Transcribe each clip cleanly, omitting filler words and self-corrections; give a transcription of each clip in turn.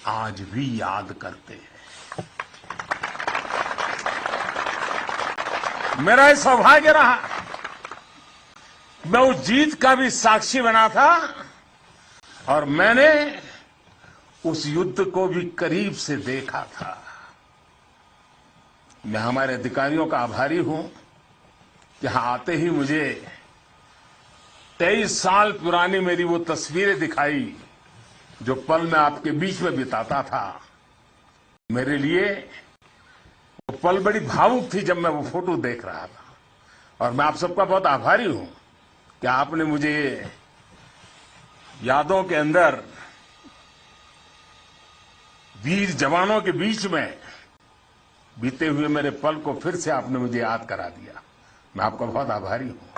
आज भी याद करते हैं। मेरा ये सौभाग्य रहा, मैं उस जीत का भी साक्षी बना था और मैंने उस युद्ध को भी करीब से देखा था। मैं हमारे अधिकारियों का आभारी हूं कि यहां आते ही मुझे 23 साल पुरानी मेरी वो तस्वीरें दिखाई जो पल मैं आपके बीच में बिताता था। मेरे लिए वो पल बड़ी भावुक थी जब मैं वो फोटो देख रहा था, और मैं आप सबका बहुत आभारी हूं कि आपने मुझे यादों के अंदर वीर जवानों के बीच में बीते हुए मेरे पल को फिर से आपने मुझे याद करा दिया। मैं आपका बहुत आभारी हूं।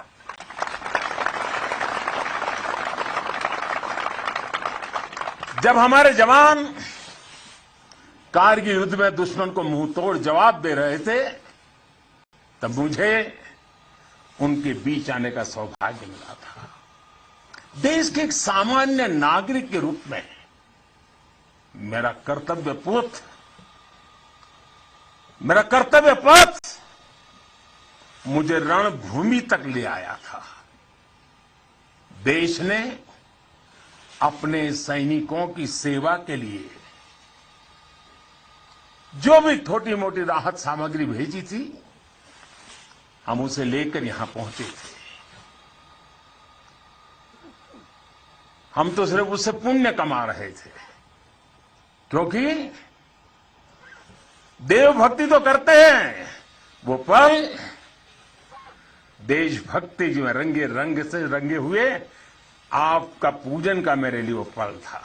जब हमारे जवान कारगिल युद्ध में दुश्मन को मुंहतोड़ जवाब दे रहे थे, तब मुझे उनके बीच आने का सौभाग्य मिला था। देश के एक सामान्य नागरिक के रूप में मेरा कर्तव्य पथ मुझे रणभूमि तक ले आया था। देश ने अपने सैनिकों की सेवा के लिए जो भी छोटी मोटी राहत सामग्री भेजी थी, हम उसे लेकर यहां पहुंचे थे। हम तो सिर्फ उससे पुण्य कमा रहे थे, क्योंकि देवभक्ति तो करते हैं, वो पल देशभक्ति में रंग से रंगे हुए आपका पूजन का मेरे लिए वो पल था।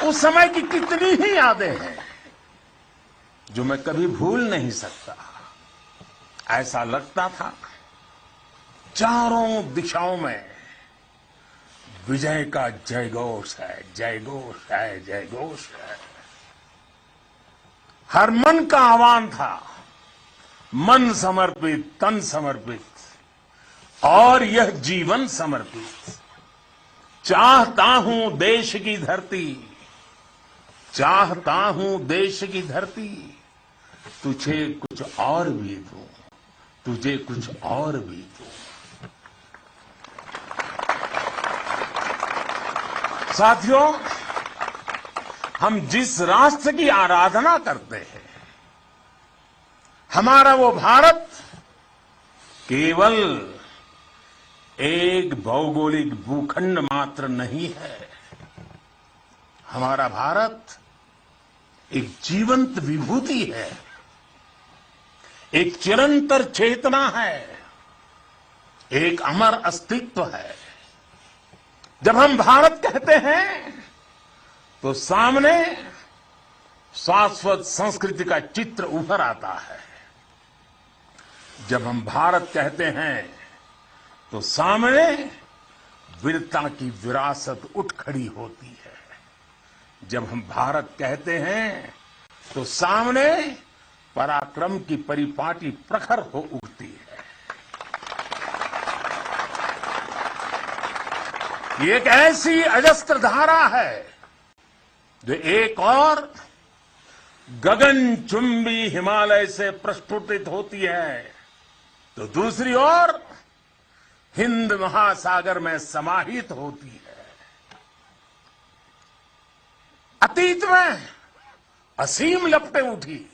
उस समय की कितनी ही यादें हैं जो मैं कभी भूल नहीं सकता। ऐसा लगता था चारों दिशाओं में विजय का जयघोष है, जयघोष है, जयघोष है। हर मन का आह्वान था, मन समर्पित, तन समर्पित और यह जीवन समर्पित। चाहता हूं देश की धरती, चाहता हूं देश की धरती, तुझे कुछ और भी दूं, तुझे कुछ और भी दूं। साथियों, हम जिस राष्ट्र की आराधना करते हैं, हमारा वो भारत केवल एक भौगोलिक भूखंड मात्र नहीं है। हमारा भारत एक जीवंत विभूति है, एक चिरंतर चेतना है, एक अमर अस्तित्व है। जब हम भारत कहते हैं तो सामने शाश्वत संस्कृति का चित्र उभर आता है। जब हम भारत कहते हैं तो सामने वीरता की विरासत उठ खड़ी होती है। जब हम भारत कहते हैं तो सामने पराक्रम की परिपाटी प्रखर हो उठती है। ये एक ऐसी अजस्त्र धारा है जो एक और गगनचुंबी हिमालय से प्रस्फुटित होती है, तो दूसरी ओर हिंद महासागर में समाहित होती है। अतीत में असीम लपटें उठी,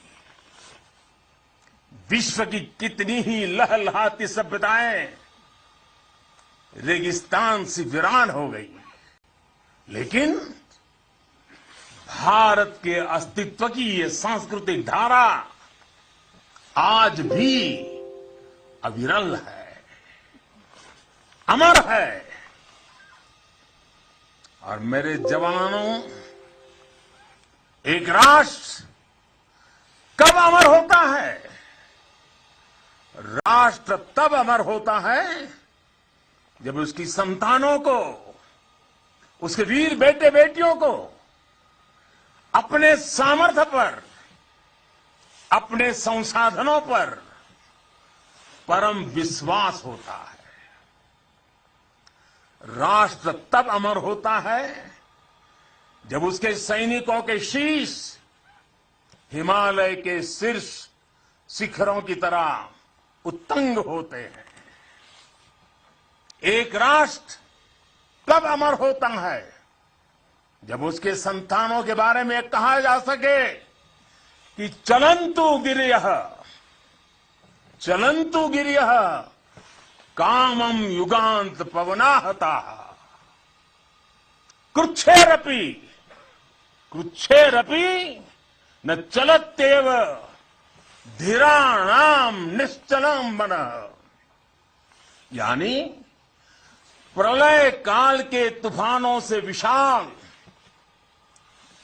विश्व की कितनी ही लहलहाती सभ्यताएं रेगिस्तान से वीरान हो गई, लेकिन भारत के अस्तित्व की ये सांस्कृतिक धारा आज भी अविरल है, अमर है। और मेरे जवानों, एक राष्ट्र कब अमर होता है? राष्ट्र तब अमर होता है जब उसकी संतानों को, उसके वीर बेटे बेटियों को अपने सामर्थ्य पर, अपने संसाधनों पर परम विश्वास होता है। राष्ट्र तब अमर होता है जब उसके सैनिकों के शीश हिमालय के शीर्ष शिखरों की तरह उत्तुंग होते हैं। एक राष्ट्र तब अमर होता है जब उसके संतानों के बारे में कहा जा सके कि चलन्तु गिरियः कामम युगांत पवनाहता कृच्छेरपि न चलत्येव धीराणाम निश्चलम मनः। यानी प्रलय काल के तूफानों से विशाल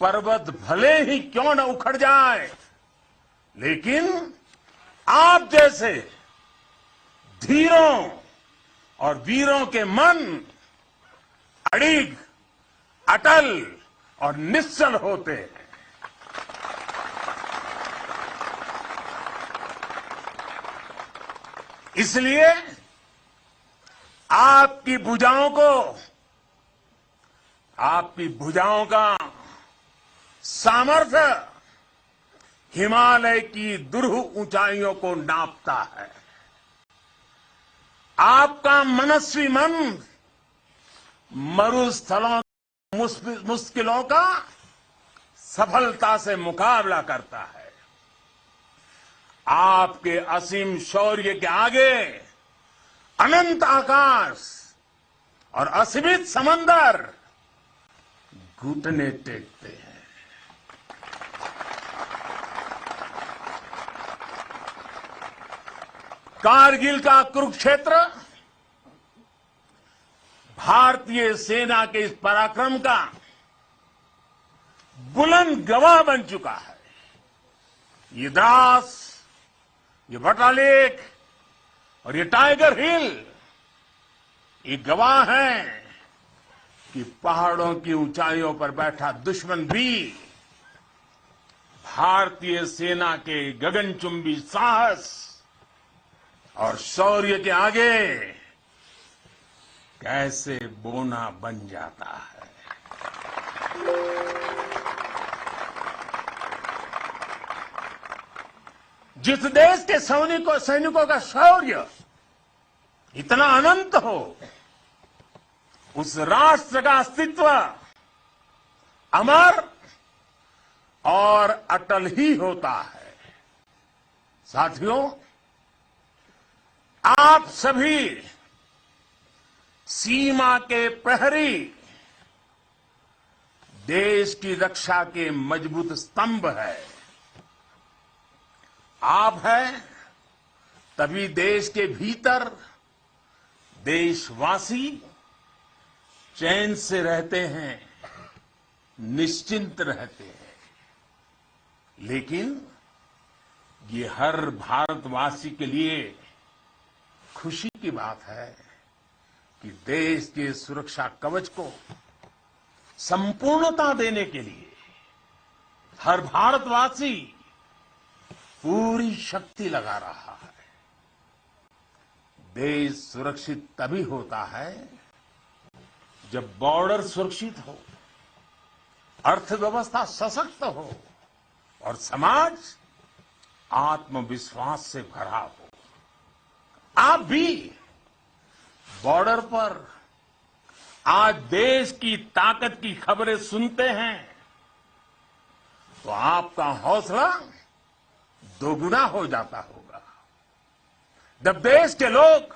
पर्वत भले ही क्यों न उखड़ जाए, लेकिन आप जैसे धीरों और वीरों के मन अड़िग, अटल और निश्चल होते हैं। इसलिए आपकी भुजाओं का सामर्थ्य हिमालय की दुरूह ऊंचाइयों को नापता है। आपका मनस्वी मन मरुस्थलों मुश्किलों का सफलता से मुकाबला करता है। आपके असीम शौर्य के आगे अनंत आकाश और असीमित समंदर घुटने टेकते हैं। कारगिल का कुरुक्षेत्र भारतीय सेना के इस पराक्रम का बुलंद गवाह बन चुका है। ये द्रास, ये बटालेक और ये टाइगर हिल ये गवाह हैं कि पहाड़ों की ऊंचाइयों पर बैठा दुश्मन भी भारतीय सेना के गगनचुंबी साहस और शौर्य के आगे कैसे बोना बन जाता है। जिस देश के सैनिकों का शौर्य इतना अनंत हो, उस राष्ट्र का अस्तित्व अमर और अटल ही होता है। साथियों, आप सभी सीमा के प्रहरी, देश की रक्षा के मजबूत स्तंभ है। आप हैं, तभी देश के भीतर देशवासी चैन से रहते हैं, निश्चिंत रहते हैं। लेकिन ये हर भारतवासी के लिए खुशी की बात है कि देश के सुरक्षा कवच को संपूर्णता देने के लिए हर भारतवासी पूरी शक्ति लगा रहा है। देश सुरक्षित तभी होता है जब बॉर्डर सुरक्षित हो, अर्थव्यवस्था सशक्त हो और समाज आत्मविश्वास से भरा हो। आप भी बॉर्डर पर आज देश की ताकत की खबरें सुनते हैं तो आपका हौसला दोगुना हो जाता होगा। जब देश के लोग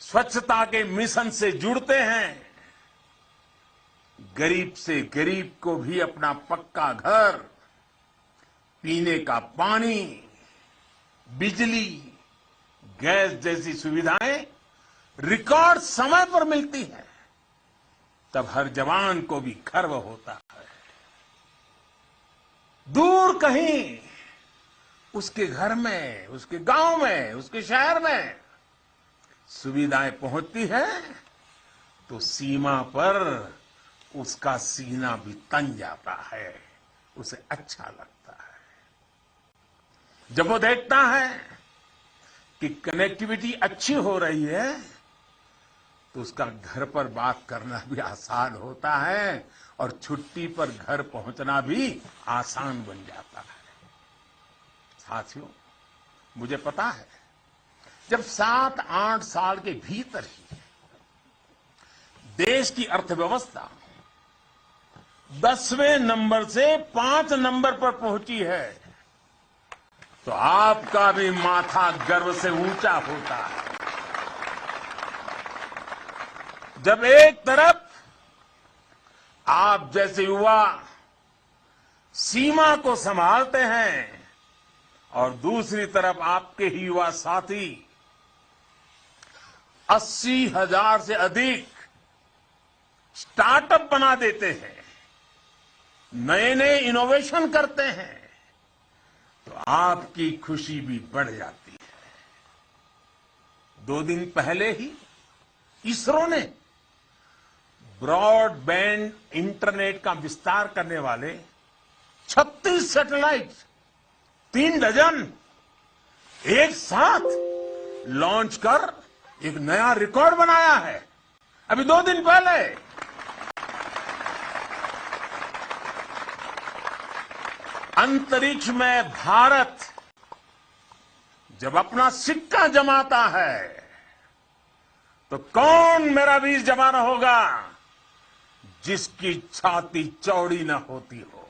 स्वच्छता के मिशन से जुड़ते हैं, गरीब से गरीब को भी अपना पक्का घर, पीने का पानी, बिजली, गैस जैसी सुविधाएं रिकॉर्ड समय पर मिलती हैं, तब हर जवान को भी गर्व होता है। दूर कहीं उसके घर में, उसके गांव में, उसके शहर में सुविधाएं पहुंचती हैं तो सीमा पर उसका सीना भी तन जाता है, उसे अच्छा लगता है। जब वो देखता है कि कनेक्टिविटी अच्छी हो रही है तो उसका घर पर बात करना भी आसान होता है और छुट्टी पर घर पहुंचना भी आसान बन जाता है। साथियों, मुझे पता है जब 7-8 साल के भीतर ही देश की अर्थव्यवस्था 10वें नंबर से 5 नंबर पर पहुंची है तो आपका भी माथा गर्व से ऊंचा होता है। जब एक तरफ आप जैसे युवा सीमा को संभालते हैं और दूसरी तरफ आपके ही युवा साथी 80,000 से अधिक स्टार्टअप बना देते हैं, नए नए इनोवेशन करते हैं, तो आपकी खुशी भी बढ़ जाती है। 2 दिन पहले ही इसरो ने ब्रॉडबैंड इंटरनेट का विस्तार करने वाले 36 सैटेलाइट 3 डजन एक साथ लॉन्च कर एक नया रिकॉर्ड बनाया है। अभी 2 दिन पहले अंतरिक्ष में भारत जब अपना सिक्का जमाता है तो कौन मेरा वीर जवान होगा जिसकी छाती चौड़ी न होती हो।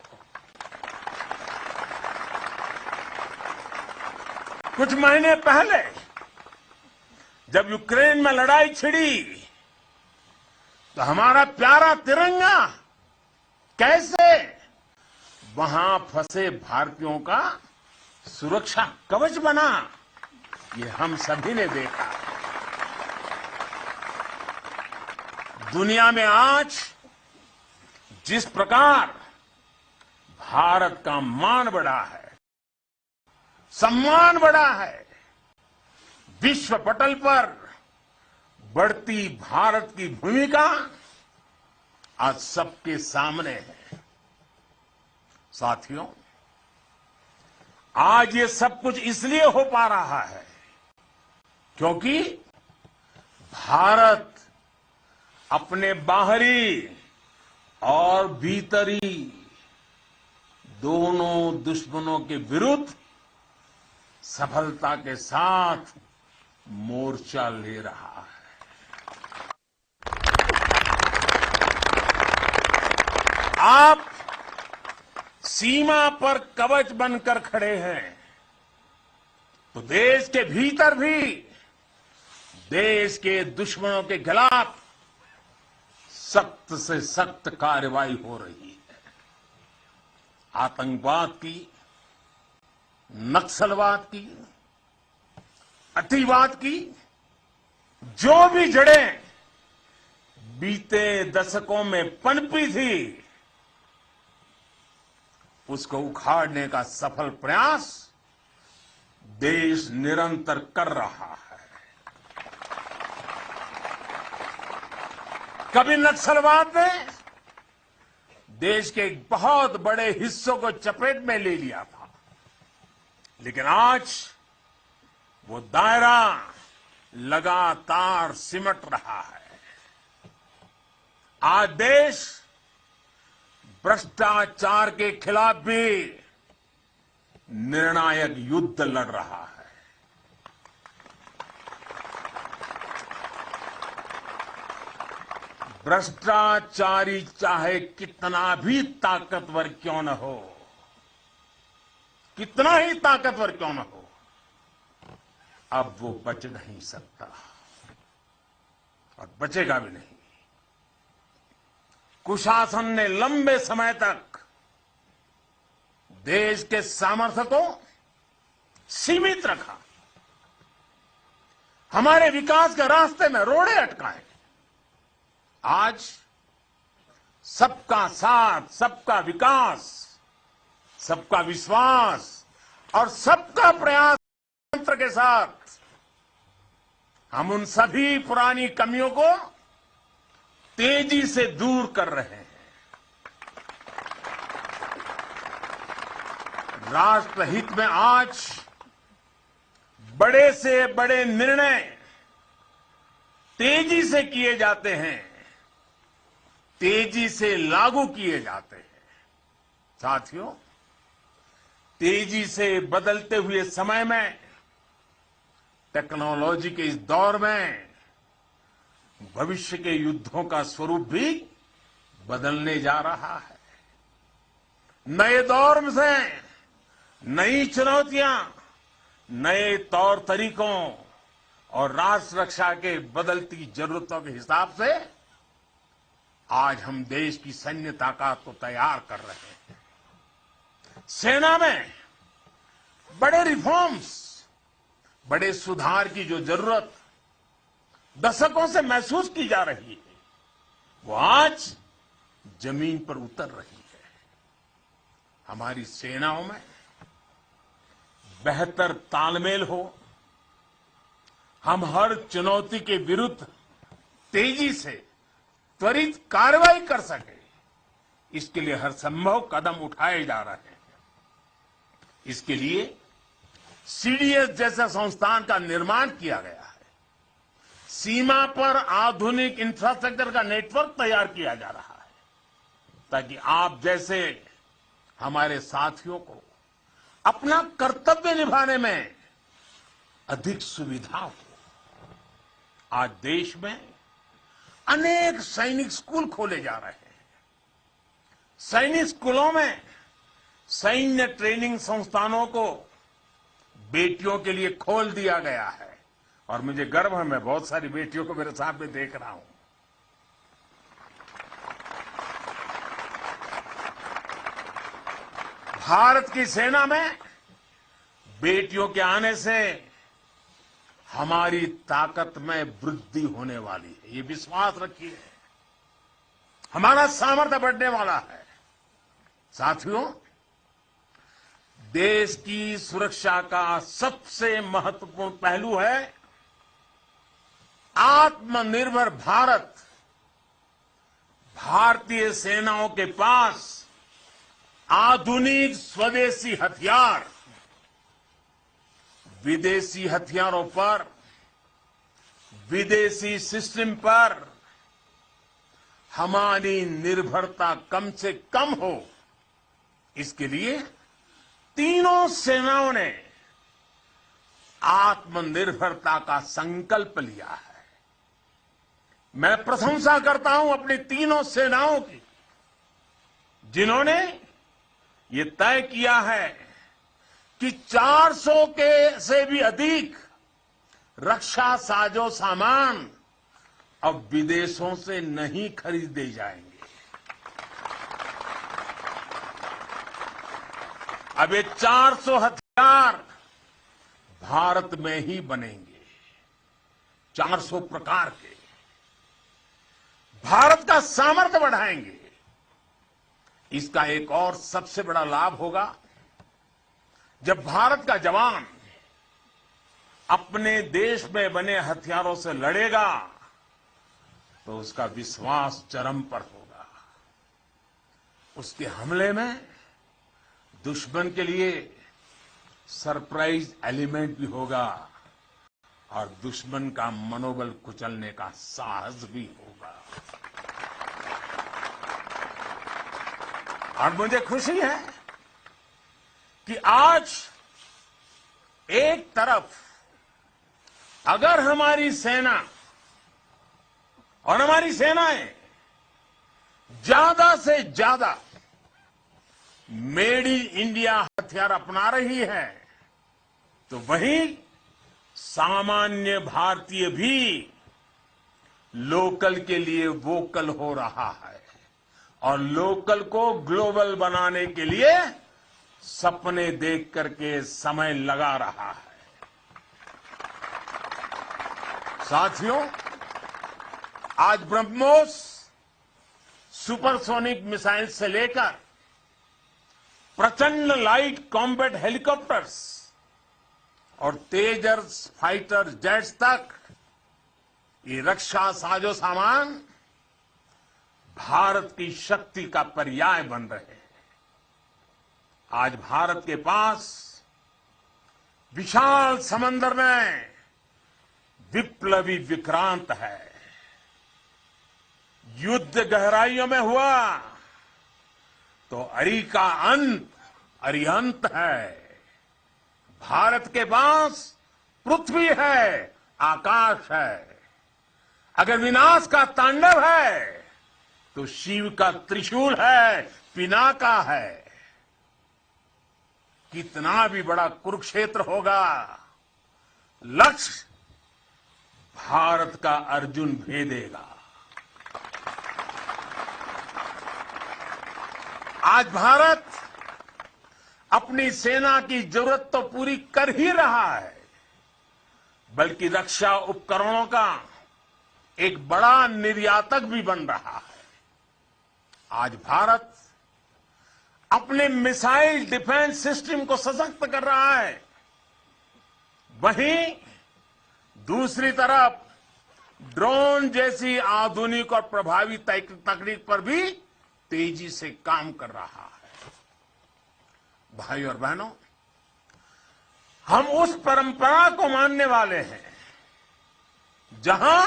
कुछ महीने पहले जब यूक्रेन में लड़ाई छिड़ी तो हमारा प्यारा तिरंगा कैसे वहां फंसे भारतीयों का सुरक्षा कवच बना, ये हम सभी ने देखा। दुनिया में आज जिस प्रकार भारत का मान बढ़ा है, सम्मान बढ़ा है, विश्व पटल पर बढ़ती भारत की भूमिका आज सबके सामने है। साथियों, आज ये सब कुछ इसलिए हो पा रहा है क्योंकि भारत अपने बाहरी और भीतरी दोनों दुश्मनों के विरुद्ध सफलता के साथ मोर्चा ले रहा है। आप सीमा पर कवच बनकर खड़े हैं तो देश के भीतर भी देश के दुश्मनों के खिलाफ सख्त से सख्त कार्रवाई हो रही है। आतंकवाद की, नक्सलवाद की, अतिवाद की जो भी जड़ें बीते दशकों में पनपी थी, उसको उखाड़ने का सफल प्रयास देश निरंतर कर रहा है। कभी नक्सलवाद ने देश के एक बहुत बड़े हिस्सों को चपेट में ले लिया था, लेकिन आज वो दायरा लगातार सिमट रहा है। आज देश भ्रष्टाचार के खिलाफ भी निर्णायक युद्ध लड़ रहा है। भ्रष्टाचारी चाहे कितना भी ताकतवर क्यों न हो, कितना ही ताकतवर क्यों न हो, अब वो बच नहीं सकता और बचेगा भी नहीं। कुशासन ने लंबे समय तक देश के सामर्थ्य को सीमित रखा, हमारे विकास के रास्ते में रोड़े अटकाए। आज सबका साथ, सबका विकास, सबका विश्वास और सबका प्रयास मंत्र के साथ हम उन सभी पुरानी कमियों को तेजी से दूर कर रहे हैं। राष्ट्रहित में आज बड़े से बड़े निर्णय तेजी से किए जाते हैं, तेजी से लागू किए जाते हैं। साथियों, तेजी से बदलते हुए समय में, टेक्नोलॉजी के इस दौर में भविष्य के युद्धों का स्वरूप भी बदलने जा रहा है। नए दौर में से नई चुनौतियां, नए तौर तरीकों और राष्ट्र रक्षा के बदलती जरूरतों के हिसाब से आज हम देश की सैन्य ताकत को तैयार कर रहे हैं। सेना में बड़े रिफॉर्म्स, बड़े सुधार की जो जरूरत दशकों से महसूस की जा रही है, वो आज जमीन पर उतर रही है। हमारी सेनाओं में बेहतर तालमेल हो, हम हर चुनौती के विरुद्ध तेजी से त्वरित कार्रवाई कर सके, इसके लिए हर संभव कदम उठाए जा रहे हैं। इसके लिए सीडीएस जैसा संस्थान का निर्माण किया गया है। सीमा पर आधुनिक इंफ्रास्ट्रक्चर का नेटवर्क तैयार किया जा रहा है, ताकि आप जैसे हमारे साथियों को अपना कर्तव्य निभाने में अधिक सुविधा हो। आज देश में अनेक सैनिक स्कूल खोले जा रहे हैं। सैनिक स्कूलों में सैन्य ट्रेनिंग संस्थानों को बेटियों के लिए खोल दिया गया है और मुझे गर्व है, मैं बहुत सारी बेटियों को मेरे सामने देख रहा हूं। भारत की सेना में बेटियों के आने से हमारी ताकत में वृद्धि होने वाली है, ये विश्वास रखिए। हमारा सामर्थ्य बढ़ने वाला है। साथियों, देश की सुरक्षा का सबसे महत्वपूर्ण पहलू है आत्मनिर्भर भारत। भारतीय सेनाओं के पास आधुनिक स्वदेशी हथियार, विदेशी हथियारों पर, विदेशी सिस्टम पर हमारी निर्भरता कम से कम हो, इसके लिए तीनों सेनाओं ने आत्मनिर्भरता का संकल्प लिया है। मैं प्रशंसा करता हूं अपनी तीनों सेनाओं की, जिन्होंने ये तय किया है कि 400 के से भी अधिक रक्षा साजो सामान अब विदेशों से नहीं खरीदे जाएंगे। अब ये 400 हथियार भारत में ही बनेंगे, 400 प्रकार के। भारत का सामर्थ्य बढ़ाएंगे। इसका एक और सबसे बड़ा लाभ होगा, जब भारत का जवान अपने देश में बने हथियारों से लड़ेगा तो उसका विश्वास चरम पर होगा। उसके हमले में दुश्मन के लिए सरप्राइज एलिमेंट भी होगा और दुश्मन का मनोबल कुचलने का साहस भी होगा। और मुझे खुशी है कि आज एक तरफ अगर हमारी सेना और हमारी सेनाएं ज्यादा से ज्यादा मेड इन इंडिया हथियार अपना रही है, तो वहीं सामान्य भारतीय भी लोकल के लिए वोकल हो रहा है और लोकल को ग्लोबल बनाने के लिए सपने देख करके समय लगा रहा है। साथियों, आज ब्रह्मोस सुपरसोनिक मिसाइल से लेकर प्रचंड लाइट कॉम्बैट हेलीकॉप्टर्स और तेजस फाइटर जेट्स तक ये रक्षा साजो सामान भारत की शक्ति का पर्याय बन रहे हैं। आज भारत के पास विशाल समंदर में विप्लवी विक्रांत है। युद्ध गहराइयों में हुआ तो अरी का अंत अरिहंत है। भारत के पास पृथ्वी है, आकाश है। अगर विनाश का तांडव है तो शिव का त्रिशूल है, पिनाका है। कितना भी बड़ा कुरुक्षेत्र होगा, लक्ष्य भारत का अर्जुन भेदेगा। आज भारत अपनी सेना की जरूरत तो पूरी कर ही रहा है, बल्कि रक्षा उपकरणों का एक बड़ा निर्यातक भी बन रहा है। आज भारत अपने मिसाइल डिफेंस सिस्टम को सशक्त कर रहा है, वहीं दूसरी तरफ ड्रोन जैसी आधुनिक और प्रभावी तकनीक पर भी तेजी से काम कर रहा है। भाई और बहनों, हम उस परंपरा को मानने वाले हैं जहां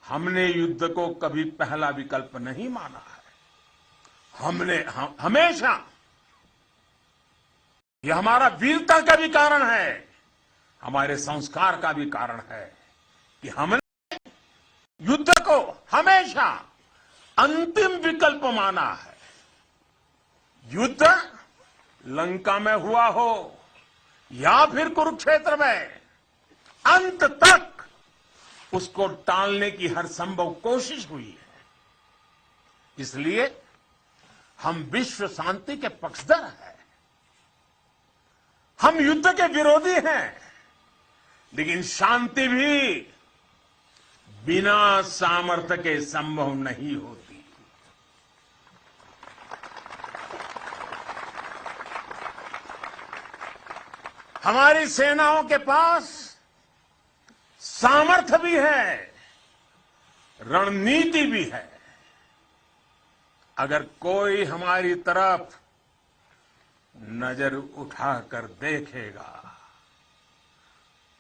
हमने युद्ध को कभी पहला विकल्प नहीं माना है। हमेशा यह हमारा वीरता का भी कारण है, हमारे संस्कार का भी कारण है कि हमने युद्ध को हमेशा अंतिम विकल्प माना है। युद्ध लंका में हुआ हो या फिर कुरुक्षेत्र में, अंत तक उसको टालने की हर संभव कोशिश हुई है। इसलिए हम विश्व शांति के पक्षधर हैं। हम युद्ध के विरोधी हैं, लेकिन शांति भी बिना सामर्थ्य के संभव नहीं होती। हमारी सेनाओं के पास सामर्थ्य भी है, रणनीति भी है। अगर कोई हमारी तरफ नजर उठाकर देखेगा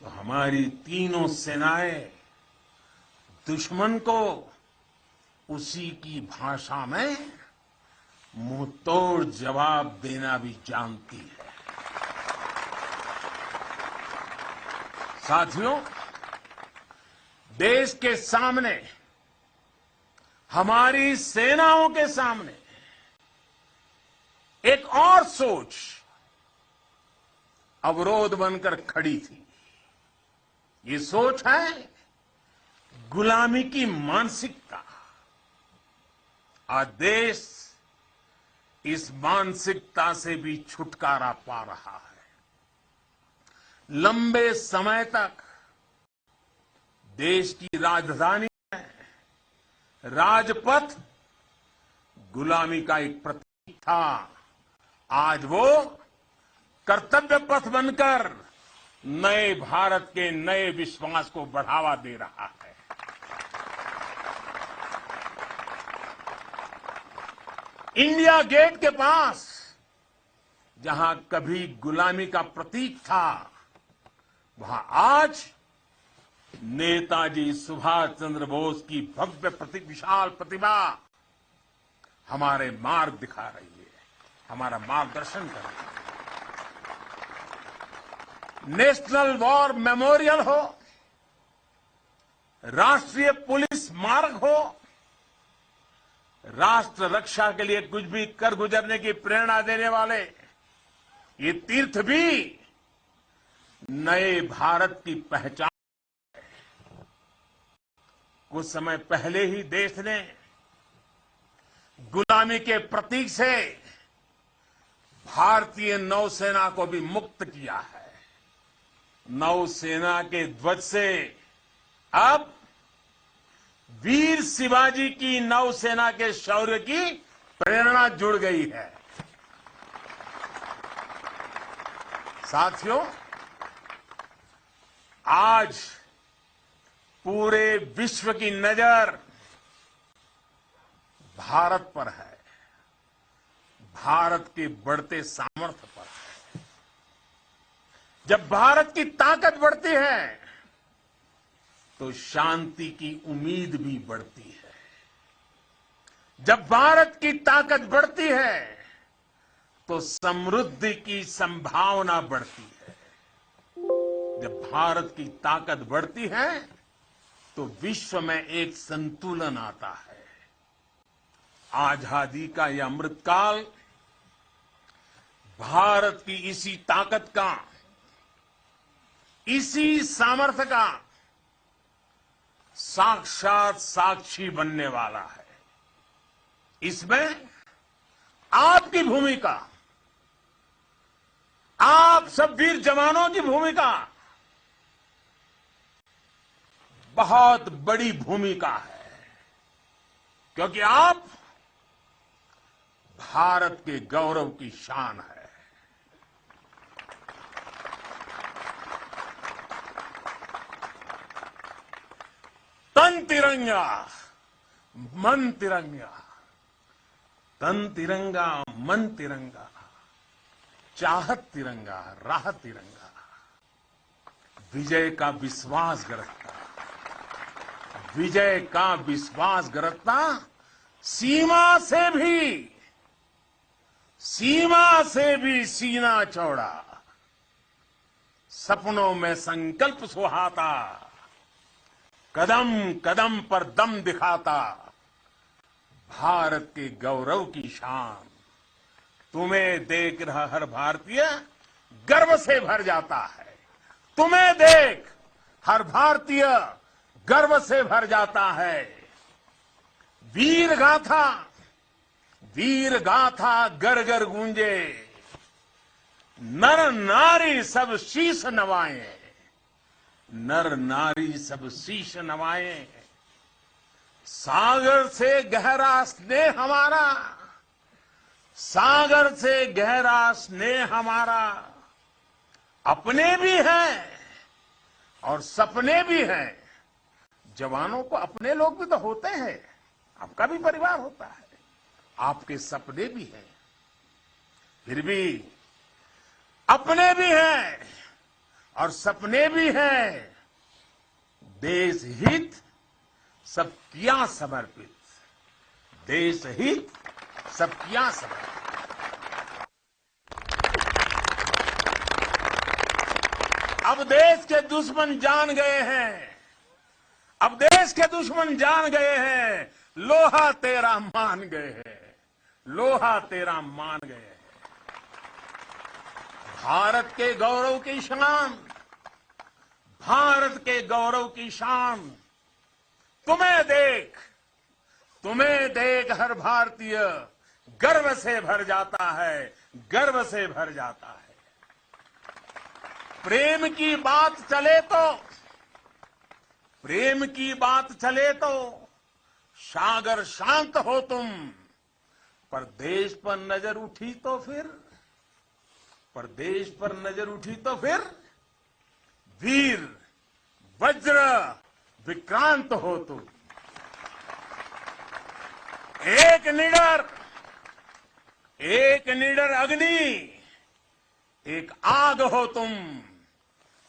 तो हमारी तीनों सेनाएं दुश्मन को उसी की भाषा में मुंहतोड़ जवाब देना भी जानती है। साथियों, देश के सामने, हमारी सेनाओं के सामने एक और सोच अवरोध बनकर खड़ी थी। ये सोच है गुलामी की मानसिकता। आज देश इस मानसिकता से भी छुटकारा पा रहा है। लंबे समय तक देश की राजधानी में राजपथ गुलामी का एक प्रतीक था। आज वो कर्तव्य पथ बनकर नए भारत के नए विश्वास को बढ़ावा दे रहा है। इंडिया गेट के पास जहां कभी गुलामी का प्रतीक था, वहां आज नेताजी सुभाष चंद्र बोस की भव्य विशाल प्रतिभा हमारे मार्ग दिखा रही है, हमारा मार्गदर्शन कर रही है। नेशनल वॉर मेमोरियल हो, राष्ट्रीय पुलिस स्मारक हो, राष्ट्र रक्षा के लिए कुछ भी कर गुजरने की प्रेरणा देने वाले ये तीर्थ भी नए भारत की पहचान है। कुछ समय पहले ही देश ने गुलामी के प्रतीक से भारतीय नौसेना को भी मुक्त किया है। नौसेना के ध्वज से अब वीर शिवाजी की नौसेना के शौर्य की प्रेरणा जुड़ गई है। साथियों, आज पूरे विश्व की नजर भारत पर है, भारत के बढ़ते सामर्थ्य पर है। जब भारत की ताकत बढ़ती है तो शांति की उम्मीद भी बढ़ती है। जब भारत की ताकत बढ़ती है तो समृद्धि की संभावना बढ़ती है। जब भारत की ताकत बढ़ती है तो विश्व में एक संतुलन आता है। आजादी का यह अमृतकाल भारत की इसी ताकत का, इसी सामर्थ्य का साक्षात साक्षी बनने वाला है। इसमें आपकी भूमिका, आप सब वीर जवानों की भूमिका बहुत बड़ी भूमिका है, क्योंकि आप भारत के गौरव की शान है। तन तिरंगा मन तिरंगा, तन तिरंगा मन तिरंगा, चाहत तिरंगा राह तिरंगा, विजय का विश्वास गरजता, विजय का विश्वास गरजता, सीमा से भी सीना चौड़ा, सपनों में संकल्प सुहाता, कदम कदम पर दम दिखाता, भारत के गौरव की शान। तुम्हें देख रहा हर भारतीय गर्व से भर जाता है। तुम्हें देख हर भारतीय गर्व से भर जाता है। वीर गाथा घर घर गूंजे, नर नारी सब शीश नवाए, नर नारी सब शीश नवाए। सागर से गहरा स्नेह हमारा, सागर से गहरा स्नेह हमारा, अपने भी हैं और सपने भी हैं। जवानों को अपने लोग भी तो होते हैं, आपका भी परिवार होता है, आपके सपने भी हैं, फिर भी अपने भी हैं और सपने भी हैं। देश हित सब किया समर्पित, देश हित सब किया समर्पित। अब देश के दुश्मन जान गए हैं, अब देश के दुश्मन जान गए हैं, लोहा तेरा मान गए हैं, लोहा तेरा मान गए हैं। भारत के गौरव की शान, भारत के गौरव की शान। तुम्हें देख हर भारतीय गर्व से भर जाता है, गर्व से भर जाता है। प्रेम की बात चले तो सागर शांत हो तुम, पर देश पर नजर उठी तो फिर वीर वज्र विक्रांत हो तुम। एक निडर अग्नि, एक आग हो तुम,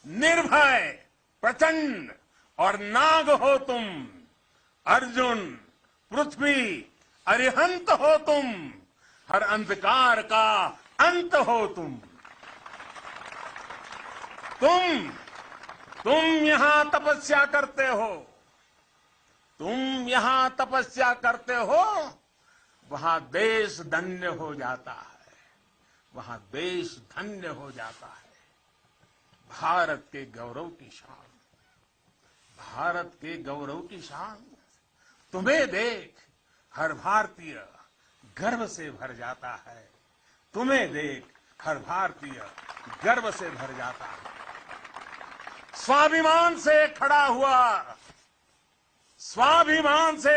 निर्भय प्रचंड और नाग हो तुम। अर्जुन पृथ्वी अरिहंत हो तुम, हर अंधकार का अंत हो तुम। तुम यहां तपस्या करते हो, वहां देश धन्य हो जाता है, वहां देश धन्य हो जाता है। भारत के गौरव की शान, भारत के गौरव की शान। तुम्हें देख हर भारतीय गर्व से भर जाता है, तुम्हें देख हर भारतीय गर्व से भर जाता है। स्वाभिमान से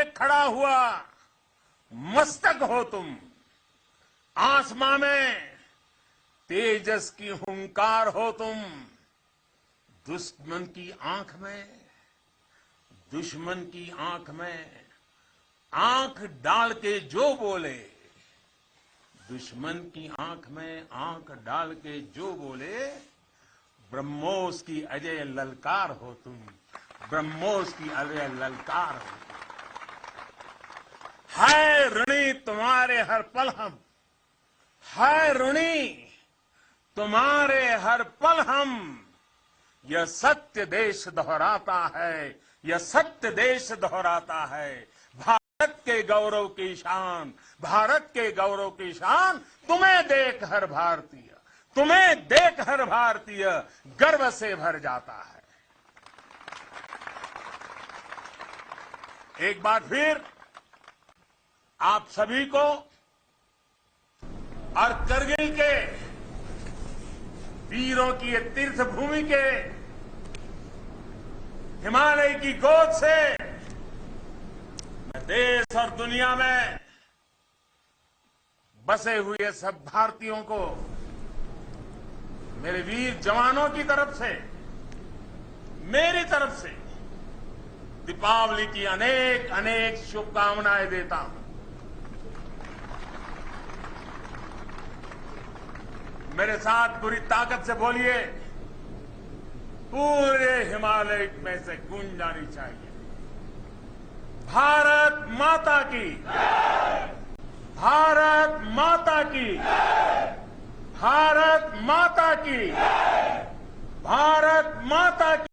खड़ा हुआ मस्तक हो तुम। आसमां में तेजस की हुंकार हो तुम। दुश्मन की आंख में आंख डाल के जो बोले, दुश्मन की आंख में आंख डाल के जो बोले, ब्रह्मोस की अजय ललकार हो तुम। ब्रह्मोस की अलय ललकार हो। है ऋणी तुम्हारे हर पल हम, है ऋणी तुम्हारे हर पल हम। यह सत्य देश दोहराता है, यह सत्य देश दोहराता है। भारत के गौरव की शान, भारत के गौरव की शान, तुम्हें देख हर भारतीय, तुम्हें देख हर भारतीय गर्व से भर जाता है। एक बार फिर आप सभी को और करगिल के वीरों की ये तीर्थ भूमि के हिमालय की गोद से मैं देश और दुनिया में बसे हुए सब भारतीयों को मेरे वीर जवानों की तरफ से, मेरी तरफ से दीपावली की अनेक अनेक शुभकामनाएं देता हूं। मेरे साथ पूरी ताकत से बोलिए, पूरे हिमालय में से गूंज जानी चाहिए, भारत माता की, भारत माता की, भारत माता की, भारत माता की।